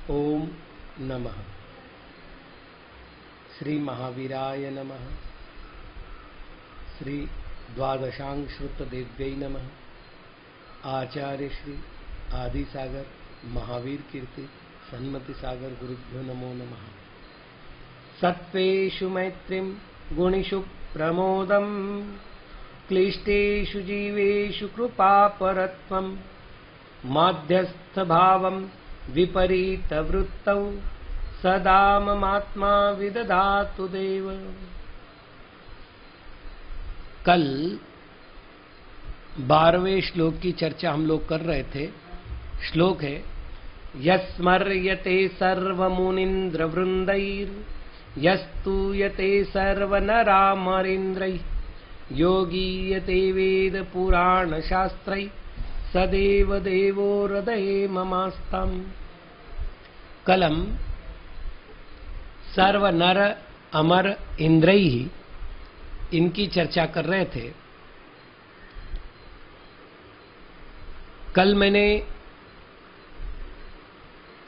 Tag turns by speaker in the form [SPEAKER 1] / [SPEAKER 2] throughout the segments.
[SPEAKER 1] ओम नमः। श्री महावीराय नमः। श्री द्वादशांगश्रुत देव्यै नमः। आचार्य श्री आदि सागर महावीर कीर्ति सन्मति सागर गुरुभ्यो नमो नमः। सत्त्वेषु मैत्रीं गुणिषु प्रमोदं क्लिष्टेषु जीवेषु कृपापरत्वं माध्यस्थभावं विपरीतवृत्तौ सदा ममात्मा विदधातु देव। कल 12वें श्लोक की चर्चा हम लोग कर रहे थे। श्लोक है यस्मर्यते सर्वमुनीन्द्रवृन्दैर् यस्तूयते सर्वनरामरेन्द्रैः योगीयते वेदपुराणशास्त्रैः सदेव देवो हृदये ममास्तम्। कल हम सर्व नर अमर इंद्रैः इनकी चर्चा कर रहे थे। कल मैंने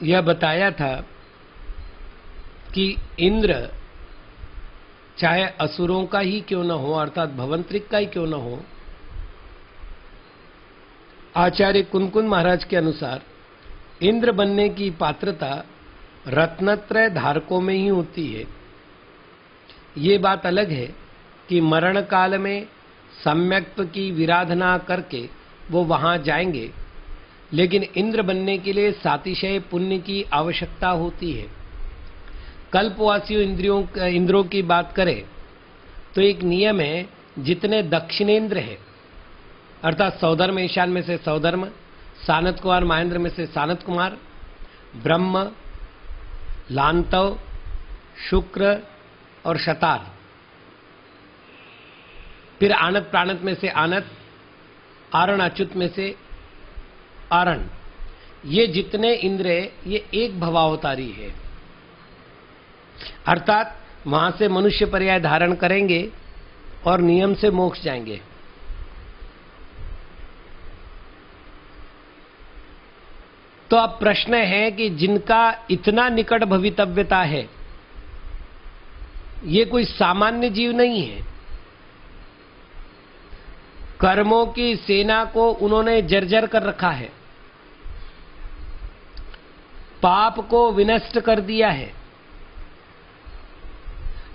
[SPEAKER 1] यह बताया था कि इंद्र चाहे असुरों का ही क्यों न हो, अर्थात भवंतरिक का ही क्यों न हो, आचार्य कुनकुन महाराज के अनुसार इंद्र बनने की पात्रता रत्नत्रय धारकों में ही होती है। ये बात अलग है कि मरण काल में सम्यक्त्व की विराधना करके वो वहां जाएंगे, लेकिन इंद्र बनने के लिए सातिशय पुण्य की आवश्यकता होती है। कल्पवासियों इंद्रों की बात करें तो एक नियम है, जितने दक्षिणेंद्र है अर्थात सौधर्म ईशान में से सौधर्म, सानत कुमार महेंद्र में से सानत कुमार, ब्रह्म, लांतव, शुक्र और शतार, फिर आनत प्राणत में से आनत, आरण अच्युत में से आरण, ये जितने इंद्र ये एक भवावतारी है, अर्थात वहां से मनुष्य पर्याय धारण करेंगे और नियम से मोक्ष जाएंगे। तो अब प्रश्न है कि जिनका इतना निकट भवितव्यता है, ये कोई सामान्य जीव नहीं है। कर्मों की सेना को उन्होंने जर्जर कर रखा है, पाप को विनष्ट कर दिया है,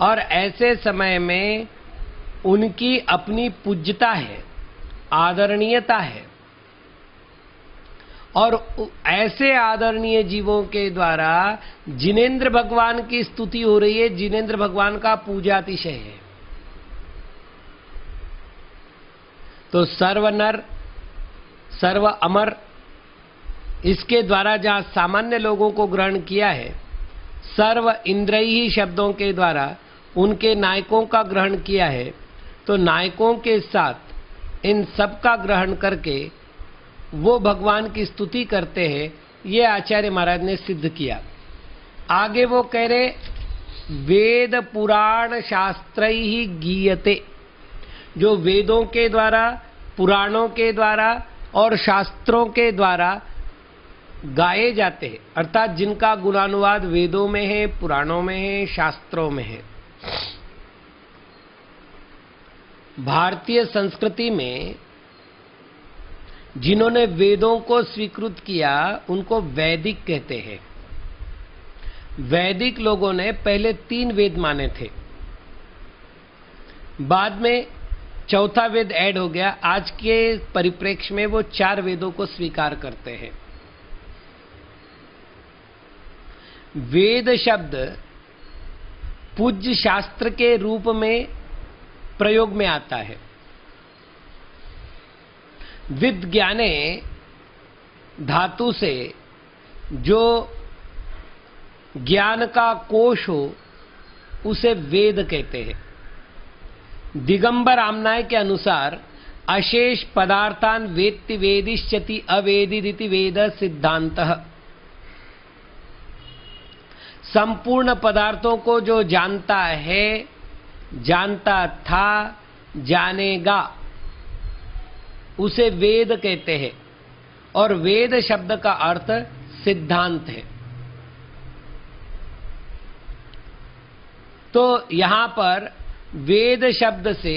[SPEAKER 1] और ऐसे समय में उनकी अपनी पूज्यता है, आदरणीयता है, और ऐसे आदरणीय जीवों के द्वारा जिनेंद्र भगवान की स्तुति हो रही है, जिनेंद्र भगवान का पूजातिशय है। तो सर्व नर सर्व अमर इसके द्वारा जहां सामान्य लोगों को ग्रहण किया है, सर्व इंद्रियी शब्दों के द्वारा उनके नायकों का ग्रहण किया है, तो नायकों के साथ इन सब का ग्रहण करके वो भगवान की स्तुति करते हैं। ये आचार्य महाराज ने सिद्ध किया। आगे वो कह रहे वेद पुराण शास्त्रैहि गीयते, जो वेदों के द्वारा, पुराणों के द्वारा और शास्त्रों के द्वारा गाए जाते हैं, अर्थात जिनका गुणानुवाद वेदों में है, पुराणों में है, शास्त्रों में है। भारतीय संस्कृति में जिन्होंने वेदों को स्वीकृत किया उनको वैदिक कहते हैं। वैदिक लोगों ने पहले 3 वेद माने थे, बाद में चौथा वेद ऐड हो गया। आज के परिप्रेक्ष्य में वो 4 वेदों को स्वीकार करते हैं। वेद शब्द पूज्य शास्त्र के रूप में प्रयोग में आता है। विज्ञाने धातु से जो ज्ञान का कोश हो उसे वेद कहते हैं। दिगंबर आमनाय के अनुसार अशेष पदार्थान वेत्ति वेदिष्यति अवेदिदिति वेद सिद्धांतः, संपूर्ण पदार्थों को जो जानता है, जानता था, जानेगा, उसे वेद कहते हैं। और वेद शब्द का अर्थ सिद्धांत है। तो यहां पर वेद शब्द से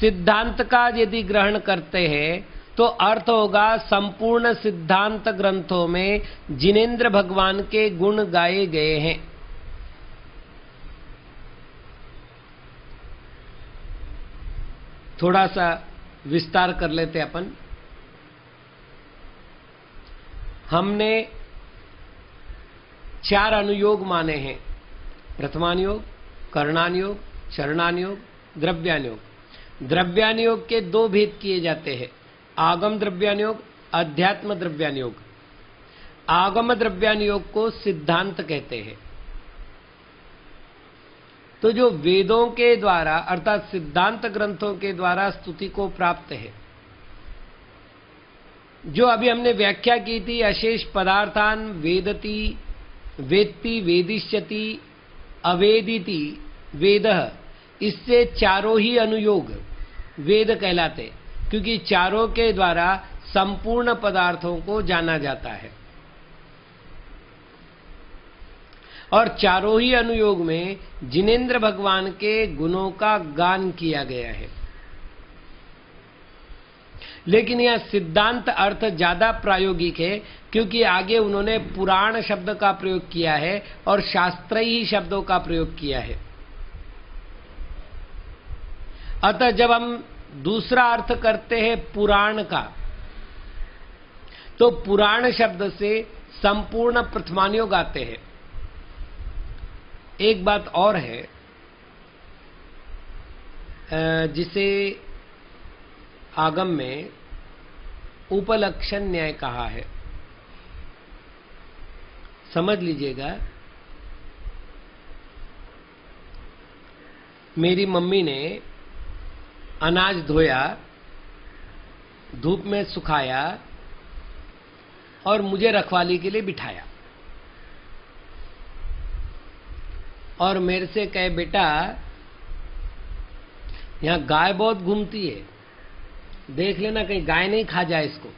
[SPEAKER 1] सिद्धांत का यदि ग्रहण करते हैं तो अर्थ होगा संपूर्ण सिद्धांत ग्रंथों में जिनेंद्र भगवान के गुण गाए गए हैं। थोड़ा सा विस्तार कर लेते अपन। हमने 4 अनुयोग माने हैं, प्रथमानुयोग, करणानुयोग, चरणानुयोग, द्रव्यानुयोग। द्रव्यानुयोग के 2 भेद किए जाते हैं, आगम द्रव्यानुयोग, अध्यात्म द्रव्यानुयोग। आगम द्रव्यानुयोग को सिद्धांत कहते हैं। तो जो वेदों के द्वारा अर्थात सिद्धांत ग्रंथों के द्वारा स्तुति को प्राप्त है, जो अभी हमने व्याख्या की थी, अशेष पदार्थान वेदति, वेत्ति, वेदिष्यति, अवेदिति, वेदः, इससे चारों ही अनुयोग वेद कहलाते, क्योंकि चारों के द्वारा संपूर्ण पदार्थों को जाना जाता है। और चारों ही अनुयोग में जिनेंद्र भगवान के गुणों का गान किया गया है। लेकिन यह सिद्धांत अर्थ ज्यादा प्रायोगिक है, क्योंकि आगे उन्होंने पुराण शब्द का प्रयोग किया है और शास्त्रीय शब्दों का प्रयोग किया है। अतः जब हम दूसरा अर्थ करते हैं पुराण का, तो पुराण शब्द से संपूर्ण प्रथमानुयोग आते हैं। एक बात और है जिसे आगम में उपलक्षण न्याय कहा है, समझ लीजिएगा। मेरी मम्मी ने अनाज धोया, धूप में सुखाया और मुझे रखवाली के लिए बिठाया और मेरे से कहे, बेटा यहां गाय बहुत घूमती है, देख लेना कहीं गाय नहीं खा जाए इसको।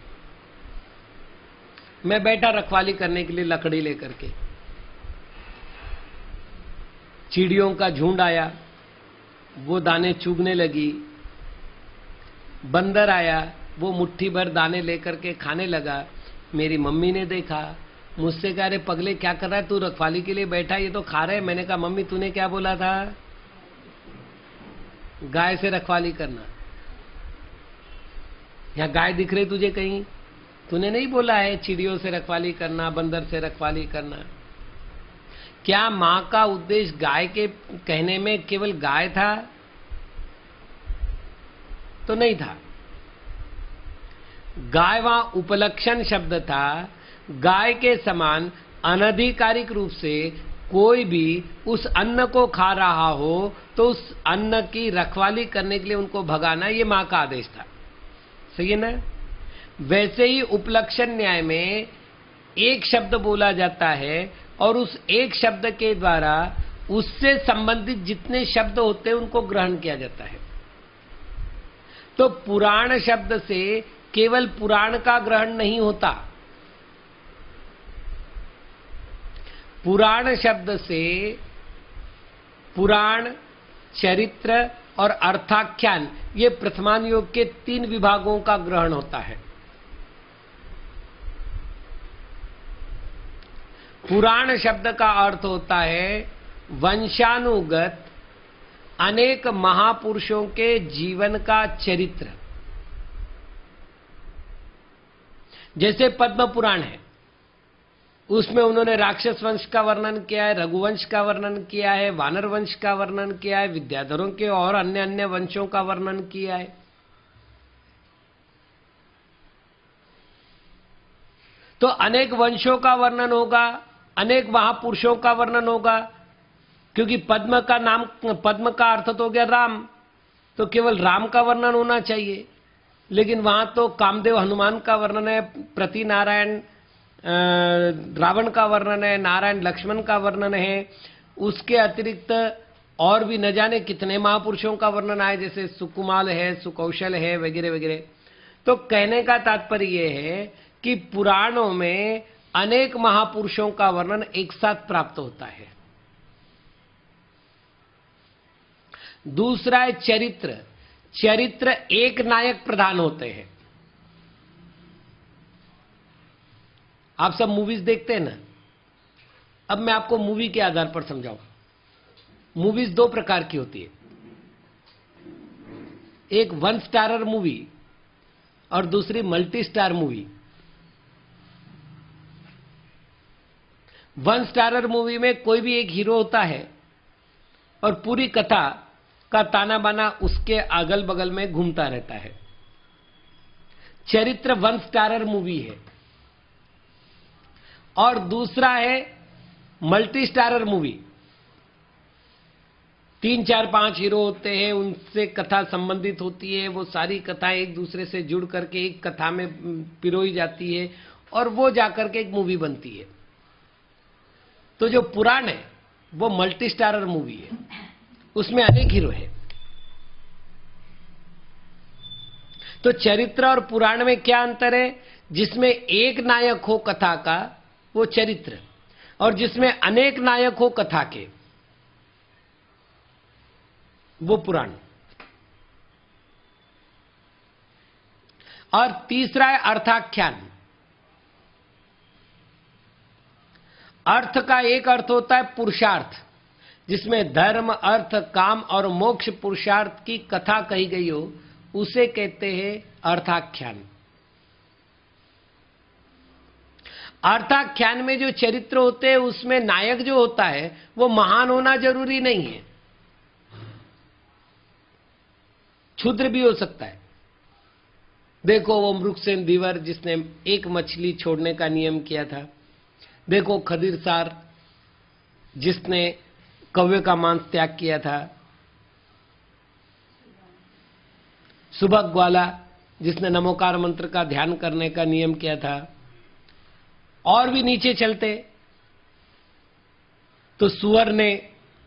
[SPEAKER 1] मैं बैठा रखवाली करने के लिए लकड़ी लेकर के। चिड़ियों का झुंड आया, वो दाने चुगने लगी। बंदर आया, वो मुट्ठी भर दाने लेकर के खाने लगा। मेरी मम्मी ने देखा, मुझसे कह रहे, पगले क्या कर रहा है तू, रखवाली के लिए बैठा, ये तो खा रहे। मैंने कहा, मम्मी तूने क्या बोला था, गाय से रखवाली करना। यहां गाय दिख रही तुझे कहीं, तूने नहीं बोला है चिड़ियों से रखवाली करना, बंदर से रखवाली करना। क्या मां का उद्देश्य गाय के कहने में केवल गाय था? तो नहीं था। गाय वहां उपलक्षण शब्द था। गाय के समान अनधिकारिक रूप से कोई भी उस अन्न को खा रहा हो तो उस अन्न की रखवाली करने के लिए उनको भगाना, ये मां का आदेश था। सही है ना? वैसे ही उपलक्षण न्याय में एक शब्द बोला जाता है और उस एक शब्द के द्वारा उससे संबंधित जितने शब्द होते हैं उनको ग्रहण किया जाता है। तो पुराण शब्द से केवल पुराण का ग्रहण नहीं होता। पुराण शब्द से पुराण, चरित्र और अर्थाख्यान, ये प्रथमानुयोग के 3 विभागों का ग्रहण होता है। पुराण शब्द का अर्थ होता है वंशानुगत अनेक महापुरुषों के जीवन का चरित्र। जैसे पद्म पुराण है, उसमें उन्होंने राक्षस वंश का वर्णन किया है, रघुवंश का वर्णन किया है, वानर वंश का वर्णन किया है, विद्याधरों के और अन्य अन्य वंशों का वर्णन किया है। तो अनेक वंशों का वर्णन होगा, अनेक महापुरुषों का वर्णन होगा, क्योंकि पद्म का नाम, पद्म का अर्थ तो हो गया राम, तो केवल राम का वर्णन होना चाहिए। लेकिन वहां तो कामदेव हनुमान का वर्णन है, प्रति नारायण रावण का वर्णन है, नारायण लक्ष्मण का वर्णन है। उसके अतिरिक्त और भी न जाने कितने महापुरुषों का वर्णन आए, जैसे सुकुमाल है, सुकौशल है, वगैरह वगैरह। तो कहने का तात्पर्य यह है कि पुराणों में अनेक महापुरुषों का वर्णन एक साथ प्राप्त होता है। दूसरा है चरित्र। चरित्र एक नायक प्रधान होते हैं। आप सब मूवीज देखते हैं ना। अब मैं आपको मूवी के आधार पर समझाऊं। मूवीज दो प्रकार की होती है, एक वन स्टारर मूवी और दूसरी multi star movie. One starrer movie में कोई भी एक हीरो होता है और पूरी कथा का ताना बाना उसके अगल बगल में घूमता रहता है। चरित्र वन स्टारर मूवी है। और दूसरा है मल्टी स्टारर मूवी। 3, 4, 5 हीरो होते हैं, उनसे कथा संबंधित होती है, वो सारी कथाएं एक दूसरे से जुड़ करके एक कथा में पिरोई जाती है और वो जाकर के एक मूवी बनती है। तो जो पुराण है वो मल्टी स्टारर मूवी है, उसमें अनेक हीरो है। तो चरित्र और पुराण में क्या अंतर है? जिसमें एक नायक हो कथा का वो चरित्र, और जिसमें अनेक नायक हो कथा के वो पुराण। और तीसरा है अर्थाख्यान। अर्थ का एक अर्थ होता है पुरुषार्थ, जिसमें धर्म, अर्थ, काम और मोक्ष पुरुषार्थ की कथा कही गई हो, उसे कहते हैं अर्थाख्यान। अर्थाख्यान में जो चरित्र होते हैं उसमें नायक जो होता है वो महान होना जरूरी नहीं है, क्षुद्र भी हो सकता है। देखो वो मृगसेन धीवर जिसने एक मछली छोड़ने का नियम किया था। देखो खदीर सार जिसने कौवे का मांस त्याग किया था। सुबक ग्वाला जिसने नमोकार मंत्र का ध्यान करने का नियम किया था। और भी नीचे चलते तो सुअर ने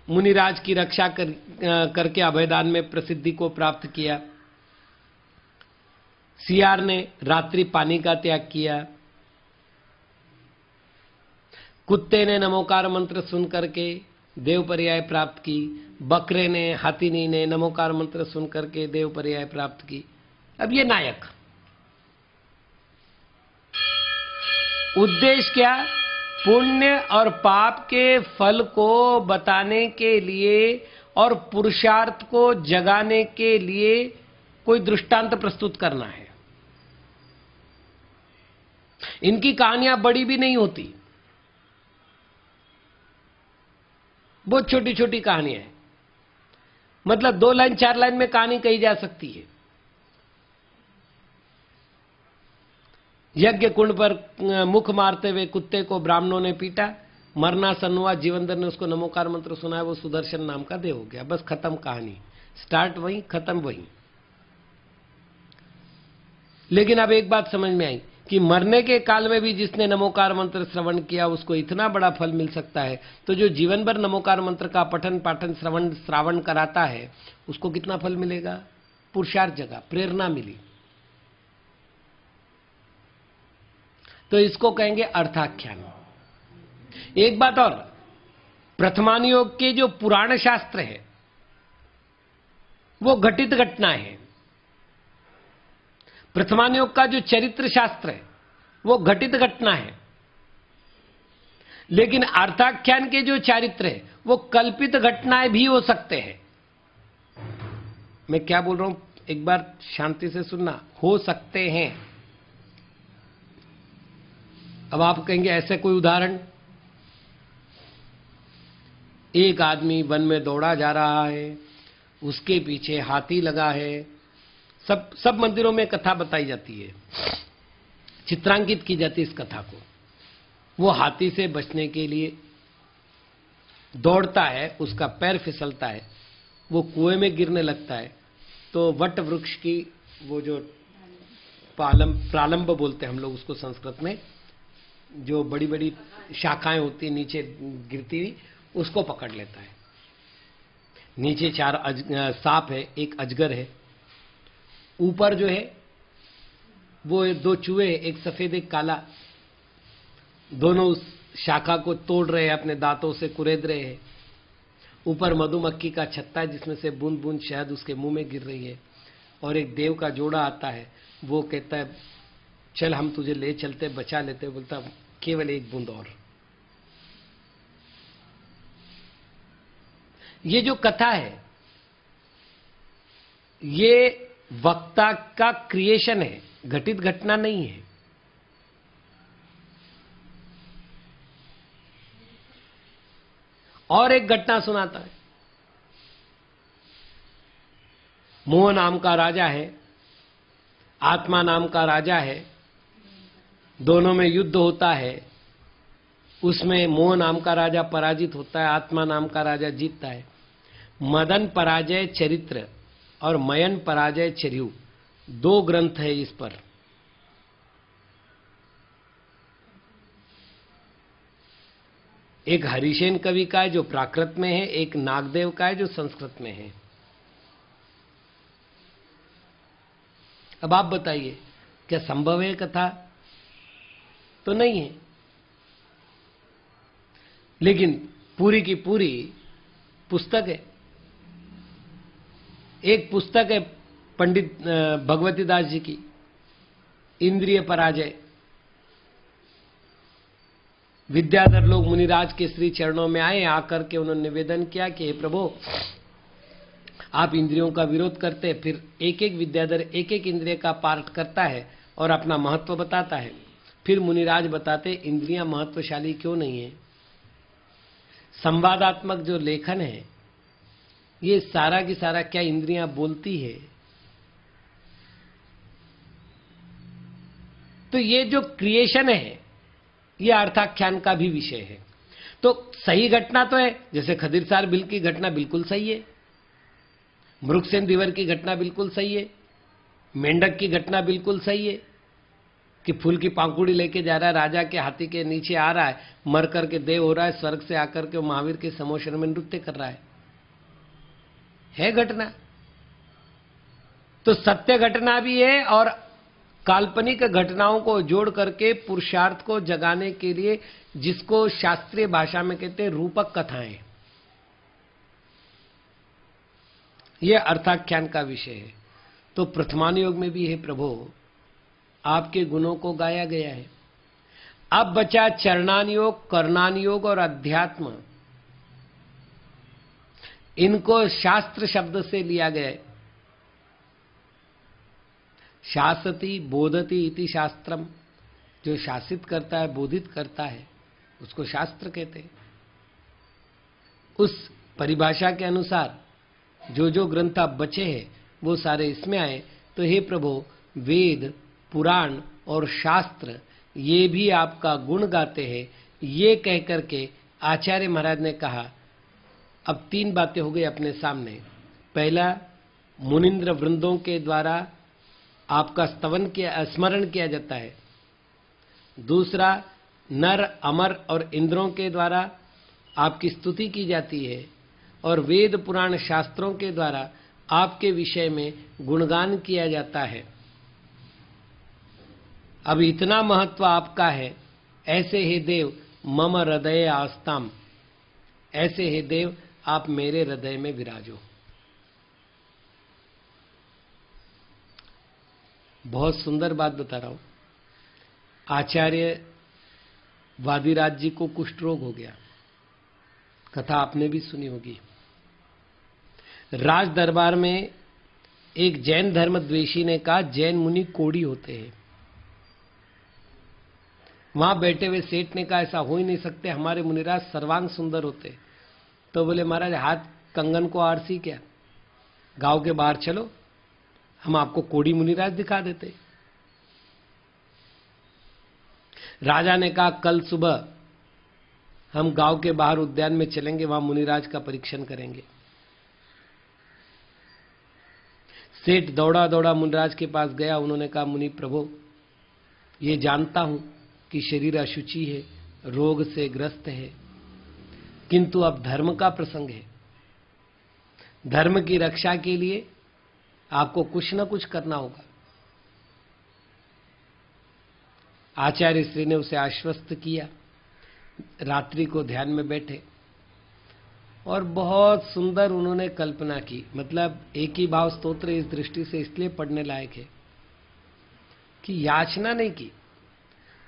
[SPEAKER 1] मुनिराज की रक्षा करके अभयदान में प्रसिद्धि को प्राप्त किया। सियार ने रात्रि पानी का त्याग किया। कुत्ते ने नमोकार मंत्र सुन करके देव पर्याय प्राप्त की। बकरे ने, हाथीनी ने नमोकार मंत्र सुन करके देव पर्याय प्राप्त की। अब ये नायक, उद्देश्य क्या? पुण्य और पाप के फल को बताने के लिए और पुरुषार्थ को जगाने के लिए कोई दृष्टांत प्रस्तुत करना है। इनकी कहानियां बड़ी भी नहीं होती, बहुत छोटी छोटी कहानियां हैं। मतलब 2 लाइन 4 लाइन में कहानी कही जा सकती है। यज्ञ कुंड पर मुख मारते हुए कुत्ते को ब्राह्मणों ने पीटा, मरना सन हुआ, जीवनधर ने उसको नमोकार मंत्र सुनाया, वो सुदर्शन नाम का देव हो गया। बस खत्म कहानी, स्टार्ट वहीं, खत्म वहीं। लेकिन अब एक बात समझ में आई कि मरने के काल में भी जिसने नमोकार मंत्र श्रवण किया उसको इतना बड़ा फल मिल सकता है, तो जो जीवन भर नमोकार मंत्र का पठन पाठन श्रावण कराता है उसको कितना फल मिलेगा? पुरुषार्थ जगा, प्रेरणा मिली। तो इसको कहेंगे अर्थाख्यान। एक बात और, प्रथमान योग के जो पुराण शास्त्र है वो घटित घटना है। प्रथमान योग का जो चरित्र शास्त्र है वो घटित घटना है। लेकिन अर्थाख्यान के जो चरित्र है वो कल्पित घटनाएं भी हो सकते हैं। मैं क्या बोल रहा हूं एक बार शांति से सुनना, हो सकते हैं। अब आप कहेंगे ऐसे कोई उदाहरण? एक आदमी वन में दौड़ा जा रहा है, उसके पीछे हाथी लगा है। सब मंदिरों में कथा बताई जाती है, चित्रांकित की जाती है इस कथा को। वो हाथी से बचने के लिए दौड़ता है, उसका पैर फिसलता है, वो कुएं में गिरने लगता है। तो वट वृक्ष की वो जो प्रालंब बोलते हैं हम लोग उसको संस्कृत में, जो बड़ी बड़ी शाखाएं होती है नीचे गिरती हुई, उसको पकड़ लेता है। नीचे 4 सांप है, एक अजगर है, ऊपर जो है वो 2 चूहे, एक सफेद एक काला, दोनों उस शाखा को तोड़ रहे हैं, अपने दांतों से कुरेद रहे हैं। ऊपर मधुमक्खी का छत्ता है जिसमें से बूंद बूंद शहद उसके मुंह में गिर रही है, और एक देव का जोड़ा आता है, वो कहता है चल हम तुझे ले चलते, बचा लेते, बोलता केवल एक बूंद और। ये जो कथा है ये वक्ता का क्रिएशन है, घटित घटना नहीं है। और एक घटना सुनाता है। मोह नाम का राजा है, आत्मा नाम का राजा है, दोनों में युद्ध होता है। उसमें मोह नाम का राजा पराजित होता है, आत्मा नाम का राजा जीतता है। मदन पराजय चरित्र और मयन पराजय चर्यु, दो ग्रंथ है इस पर। एक हरिसेन कवि का है जो प्राकृत में है, एक नागदेव का है जो संस्कृत में है। अब आप बताइए क्या संभव है कथा? तो नहीं है, लेकिन पूरी की पूरी पुस्तक है। एक पुस्तक है पंडित भगवती दास जी की, इंद्रिय पराजय। विद्याधर लोग मुनिराज के श्री चरणों में आए, आकर के उन्होंने निवेदन किया कि हे प्रभु, आप इंद्रियों का विरोध करते, फिर एक एक विद्याधर एक एक इंद्रिय का पाठ करता है और अपना महत्व बताता है। फिर मुनिराज बताते इंद्रियां महत्वशाली क्यों नहीं है। संवादात्मक जो लेखन है ये सारा की सारा क्या इंद्रियां बोलती है? तो ये जो क्रिएशन है ये अर्थाख्यान का भी विषय है। तो सही घटना तो है, जैसे खदिरसार बिल की घटना बिल्कुल सही है, मृगसेन दिवर की घटना बिल्कुल सही है, मेंढक की घटना बिल्कुल सही है कि फूल की पांकुड़ी लेके जा रहा है, राजा के हाथी के नीचे आ रहा है, मर करके देव हो रहा है, स्वर्ग से आकर के महावीर के समोशन में नृत्य कर रहा है घटना। तो सत्य घटना भी है और काल्पनिक घटनाओं को जोड़ करके पुरुषार्थ को जगाने के लिए, जिसको शास्त्रीय भाषा में कहते हैं रूपक कथाएं, यह अर्थाख्यान का विषय है। तो प्रथमान योग में भी है प्रभु आपके गुणों को गाया गया है। अब बचा चरणान योग, कर्णान योग और अध्यात्म। इनको शास्त्र शब्द से लिया गया है। शासति बोधति इति शास्त्रम, जो शासित करता है, बोधित करता है, उसको शास्त्र कहते हैं। उस परिभाषा के अनुसार जो जो ग्रंथ अब बचे हैं वो सारे इसमें आए। तो हे प्रभु, वेद, पुराण और शास्त्र ये भी आपका गुण गाते हैं। ये कह करके आचार्य महाराज ने कहा, अब तीन बातें हो गई अपने सामने। पहला, मुनिंद्र वृंदों के द्वारा आपका स्तवन किया, स्मरण किया जाता है। दूसरा, नर अमर और इंद्रों के द्वारा आपकी स्तुति की जाती है। और वेद पुराण शास्त्रों के द्वारा आपके विषय में गुणगान किया जाता है। अब इतना महत्व आपका है, ऐसे हे देव मम हृदय आस्ताम, ऐसे हे देव आप मेरे हृदय में विराजो। बहुत सुंदर बात बता रहा हूं। आचार्य वादिराज जी को कुष्ठ रोग हो गया, कथा आपने भी सुनी होगी। राज दरबार में एक जैन धर्म द्वेषी ने कहा जैन मुनि कोढ़ी होते हैं। वहां बैठे हुए सेठ ने कहा ऐसा हो ही नहीं सकते, हमारे मुनिराज सर्वांग सुंदर होते। तो बोले महाराज हाथ कंगन को आरसी क्या, गांव के बाहर चलो, हम आपको कोढ़ी मुनिराज दिखा देते। राजा ने कहा कल सुबह हम गांव के बाहर उद्यान में चलेंगे, वहां मुनिराज का परीक्षण करेंगे। सेठ दौड़ा दौड़ा मुनिराज के पास गया। उन्होंने कहा मुनि प्रभु, ये जानता हूं कि शरीर अशुचि है, रोग से ग्रस्त है, किंतु अब धर्म का प्रसंग है। धर्म की रक्षा के लिए आपको कुछ न कुछ करना होगा। आचार्य श्री ने उसे आश्वस्त किया। रात्रि को ध्यान में बैठे और बहुत सुंदर उन्होंने कल्पना की। मतलब एक ही भाव स्तोत्र इस दृष्टि से इसलिए पढ़ने लायक है कि याचना नहीं की।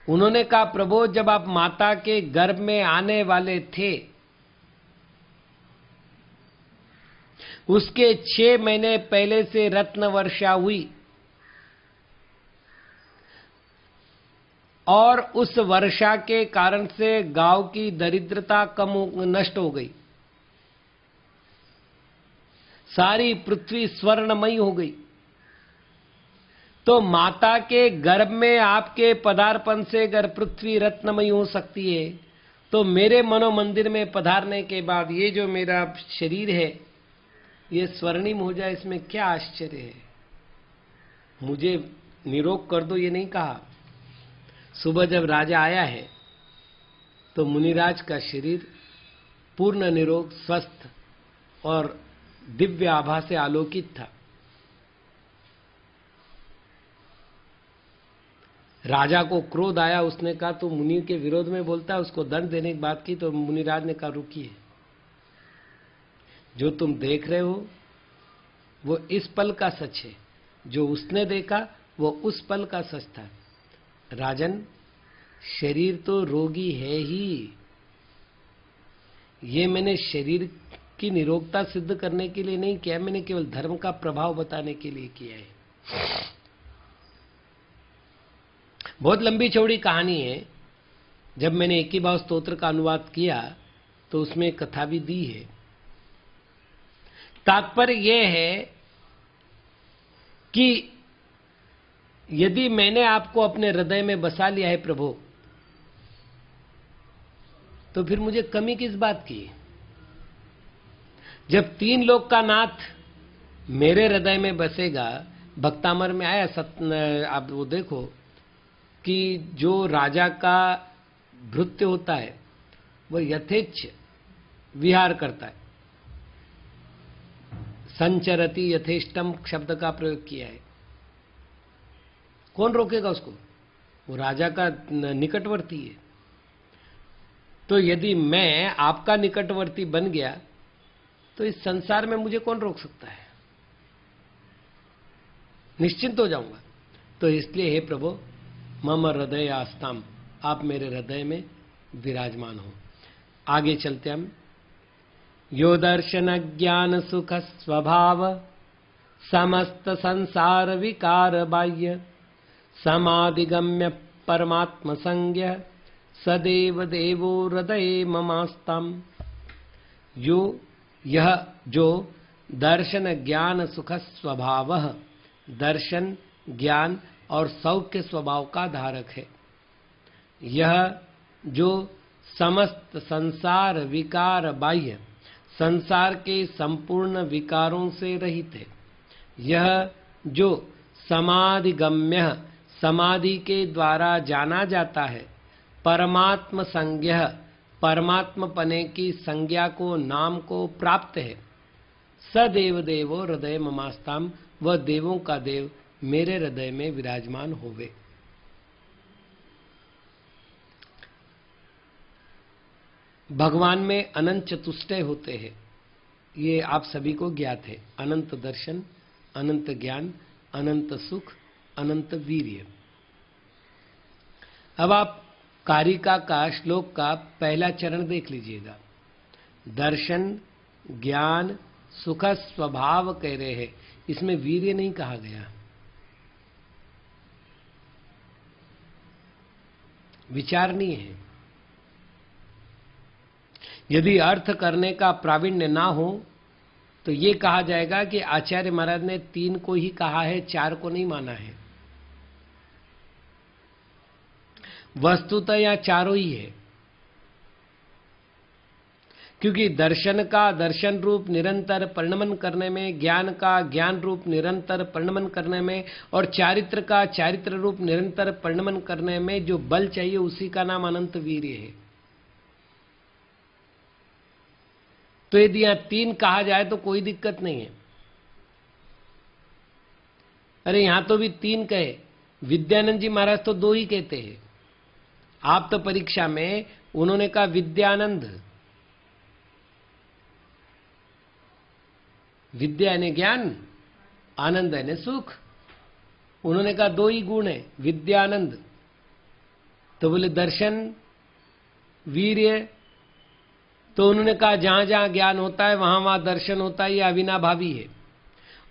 [SPEAKER 1] उन्होंने कहा, प्रभु जब आप माता के गर्भ में आने वाले थे, उसके 6 महीने पहले से रत्न वर्षा हुई और उस वर्षा के कारण से गांव की दरिद्रता नष्ट हो गई, सारी पृथ्वी स्वर्णमयी हो गई। तो माता के गर्भ में आपके पदार्पण से अगर पृथ्वी रत्नमयी हो सकती है, तो मेरे मनोमंदिर में पधारने के बाद ये जो मेरा शरीर है ये स्वर्णिम हो जाए, इसमें क्या आश्चर्य है। मुझे निरोग कर दो ये नहीं कहा। सुबह जब राजा आया है तो मुनिराज का शरीर पूर्ण निरोग, स्वस्थ और दिव्य आभा से आलोकित था। राजा को क्रोध आया, उसने कहा तो मुनि के विरोध में बोलता है, उसको दंड देने की बात की। तो मुनिराज ने कहा, रुकिए, जो तुम देख रहे हो वो इस पल का सच है, जो उसने देखा वो उस पल का सच था। राजन, शरीर तो रोगी है ही, ये मैंने शरीर की निरोगता सिद्ध करने के लिए नहीं किया, मैंने केवल धर्म का प्रभाव बताने के लिए किया है। बहुत लंबी चौड़ी कहानी है। जब मैंने एक ही भाव स्तोत्र का अनुवाद किया तो उसमें कथा भी दी है। तात्पर्य यह है कि यदि मैंने आपको अपने हृदय में बसा लिया है प्रभु, तो फिर मुझे कमी किस बात की। जब 3 लोक का नाथ मेरे हृदय में बसेगा, भक्तामर में आया आप वो देखो कि जो राजा का भृत्य होता है वह यथेच्छ विहार करता है। संचरति यथेष्टम शब्द का प्रयोग किया है। कौन रोकेगा उसको? वो राजा का निकटवर्ती है। तो यदि मैं आपका निकटवर्ती बन गया तो इस संसार में मुझे कौन रोक सकता है? निश्चिंत हो जाऊंगा। तो इसलिए हे प्रभु, मम हृदय आस्ताम, आप मेरे हृदय में विराजमान हो। आगे चलते हम। यो दर्शन ज्ञान सुख स्वभाव समस्त संसार विकार बाह्य समाधिगम्य परमात्म संज्ञ सदेव देवो हृदय ममास्ताम। यह जो दर्शन ज्ञान सुख स्वभाव, दर्शन ज्ञान और सौख्य स्वभाव का धारक है, यह जो समस्त संसार विकार बाह्य, संसार के संपूर्ण विकारों से रहित है, यह जो समाधिगम्य, समाधि के द्वारा जाना जाता है, परमात्म संज्ञ, परमात्म पने की संज्ञा को, नाम को प्राप्त है, सदेव देवो हृदय ममास्ताम, वह देवों का देव मेरे हृदय में विराजमान होवे। भगवान में अनंत चतुष्टय होते हैं, ये आप सभी को ज्ञात है। अनंत दर्शन, अनंत ज्ञान, अनंत सुख, अनंत वीर्य। अब आप कारिका का श्लोक का पहला चरण देख लीजिएगा। दर्शन ज्ञान सुख स्वभाव कह रहे हैं, इसमें वीर्य नहीं कहा गया। विचारणीय है। यदि अर्थ करने का प्रावीण्य ना हो तो ये कहा जाएगा कि आचार्य महाराज ने 3 को ही कहा है, 4 को नहीं माना है। वस्तुतः या चारों ही है, क्योंकि दर्शन का दर्शन रूप निरंतर परिणमन करने में, ज्ञान का ज्ञान रूप निरंतर परिणमन करने में, और चारित्र का चारित्र रूप निरंतर परिणमन करने में जो बल चाहिए उसी का नाम अनंत वीर्य है। तो यदि यहां 3 कहा जाए तो कोई दिक्कत नहीं है। अरे यहां तो भी 3 कहे, विद्यानंद जी महाराज तो 2 ही कहते हैं। आप तो परीक्षा में उन्होंने कहा विद्यानंद, विद्या यानी ज्ञान, आनंद यानी सुख। उन्होंने कहा दो ही गुण है, विद्या आनंद। तो बोले दर्शन वीर्य, तो उन्होंने कहा जहां जहां ज्ञान होता है वहां वहां दर्शन होता है, ये अविनाभावी है।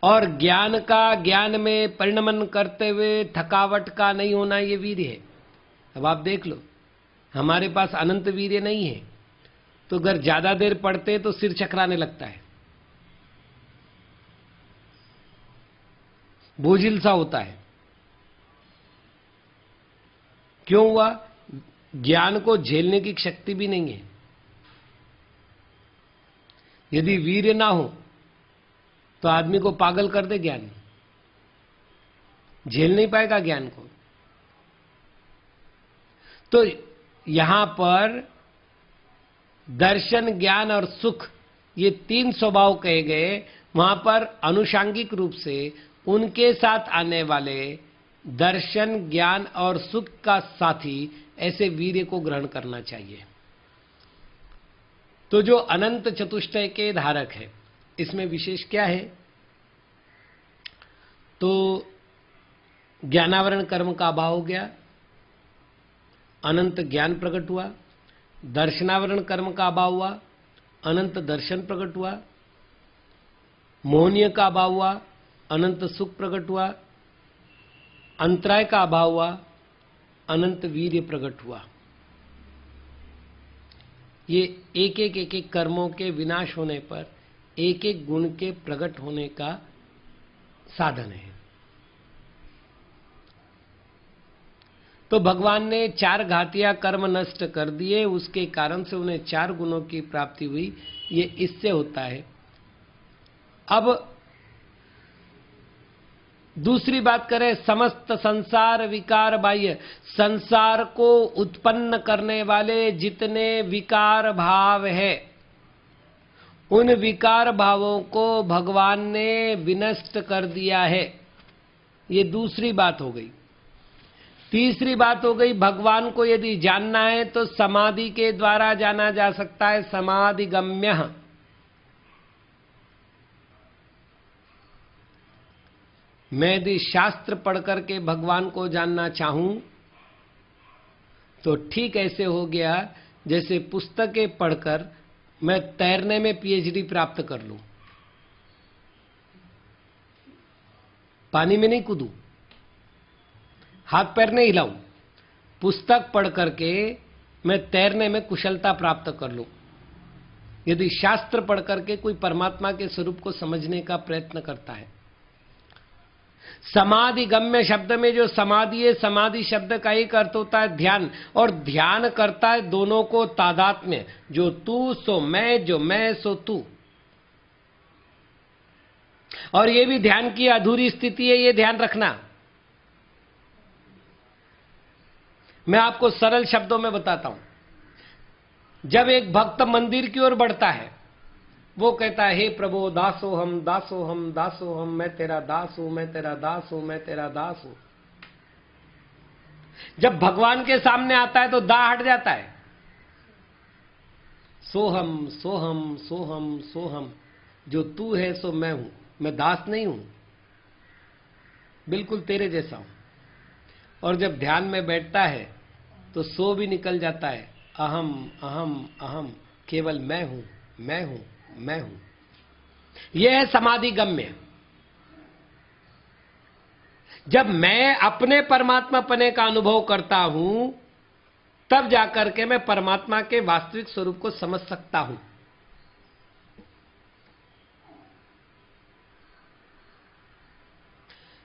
[SPEAKER 1] और ज्ञान का ज्ञान में परिणमन करते हुए थकावट का नहीं होना, ये वीर्य है। अब आप देख लो, हमारे पास अनंत वीर्य नहीं है, तो अगर ज्यादा देर पढ़ते तो सिर चकराने लगता है, बोझिल सा होता है। क्यों हुआ? ज्ञान को झेलने की शक्ति भी नहीं है। यदि वीर्य ना हो तो आदमी को पागल कर दे ज्ञान, झेल नहीं पाएगा ज्ञान को। तो यहां पर दर्शन, ज्ञान और सुख, ये तीन स्वभाव कहे गए। वहां पर अनुषांगिक रूप से उनके साथ आने वाले दर्शन, ज्ञान और सुख का साथी ऐसे वीर्य को ग्रहण करना चाहिए। तो जो अनंत चतुष्टय के धारक है, इसमें विशेष क्या है? तो ज्ञानावरण कर्म का अभाव हो गया, अनंत ज्ञान प्रकट हुआ। दर्शनावरण कर्म का अभाव हुआ, अनंत दर्शन प्रकट हुआ। मोहनीय का अभाव हुआ, अनंत सुख प्रकट हुआ। अंतराय का अभाव हुआ, अनंत वीर्य प्रकट हुआ। ये एक एक कर्मों के विनाश होने पर एक एक गुण के प्रकट होने का साधन है। तो भगवान ने चार घातिया कर्म नष्ट कर दिए, उसके कारण से उन्हें चार गुणों की प्राप्ति हुई। ये इससे होता है। अब दूसरी बात करें, समस्त संसार विकार बाह्य, संसार को उत्पन्न करने वाले जितने विकार भाव है, उन विकार भावों को भगवान ने विनष्ट कर दिया है। ये दूसरी बात हो गई। तीसरी बात हो गई, भगवान को यदि जानना है तो समाधि के द्वारा जाना जा सकता है, समाधिगम्य। मैं यदि शास्त्र पढ़ करके भगवान को जानना चाहूं तो ठीक ऐसे हो गया जैसे पुस्तकें पढ़कर मैं तैरने में पीएचडी प्राप्त कर लूं। पानी में नहीं कूदूं, हाथ पैर नहीं हिलाऊं, पुस्तक पढ़ करके मैं तैरने में कुशलता प्राप्त कर लूं। यदि शास्त्र पढ़ करके कोई परमात्मा के स्वरूप को समझने का प्रयत्न करता है। समाधि गम्य शब्द में जो समाधि है, समाधि शब्द का एक अर्थ होता है ध्यान, और ध्यान करता है दोनों को तादात्म्य, जो तू सो मैं, जो मैं सो तू। और ये भी ध्यान की अधूरी स्थिति है, ये ध्यान रखना। मैं आपको सरल शब्दों में बताता हूं। जब एक भक्त मंदिर की ओर बढ़ता है, वो कहता है, हे प्रभु दासो हम, दासो हम, दासो हम, मैं तेरा दास हूं, मैं तेरा दास हूं, मैं तेरा दास हूं। जब भगवान के सामने आता है तो दा हट जाता है। सोहम सोहम सोहम सोहम, जो तू है सो मैं हूं, मैं दास नहीं हूं, बिल्कुल तेरे जैसा हूं। और जब ध्यान में बैठता है तो सो भी निकल जाता है, अहम अहम अहम, केवल मैं हूं, मैं हूं, मैं हूं। यह है समाधि गम्य। जब मैं अपने परमात्मा पने का अनुभव करता हूं, तब जाकर के मैं परमात्मा के वास्तविक स्वरूप को समझ सकता हूं।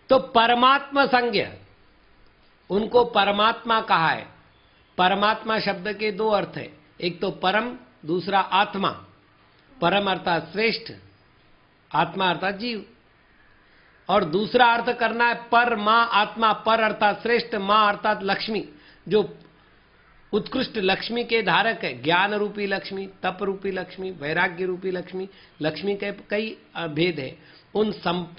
[SPEAKER 1] तो परमात्मा संज्ञ, उनको परमात्मा कहा है। परमात्मा शब्द के दो अर्थ है, एक तो परम, दूसरा आत्मा। परम अर्थात श्रेष्ठ, आत्मा अर्थात जीव। और दूसरा अर्थ करना है पर मां आत्मा। पर अर्थात श्रेष्ठ, मां अर्थात लक्ष्मी, जो उत्कृष्ट लक्ष्मी के धारक है। ज्ञान रूपी लक्ष्मी, तप रूपी लक्ष्मी, वैराग्य रूपी लक्ष्मी। लक्ष्मी के कई भेद है, उन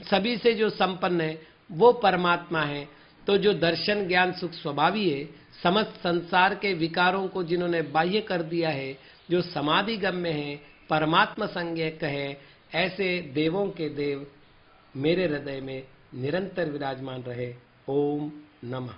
[SPEAKER 1] सभी से जो संपन्न है वो परमात्मा है। तो जो दर्शन ज्ञान सुख स्वभावी है, समस्त संसार के विकारों को जिन्होंने बाह्य कर दिया है, जो समाधि गम्य है, परमात्मा संज्ञक है, ऐसे देवों के देव मेरे हृदय में निरंतर विराजमान रहे। ओम नमः।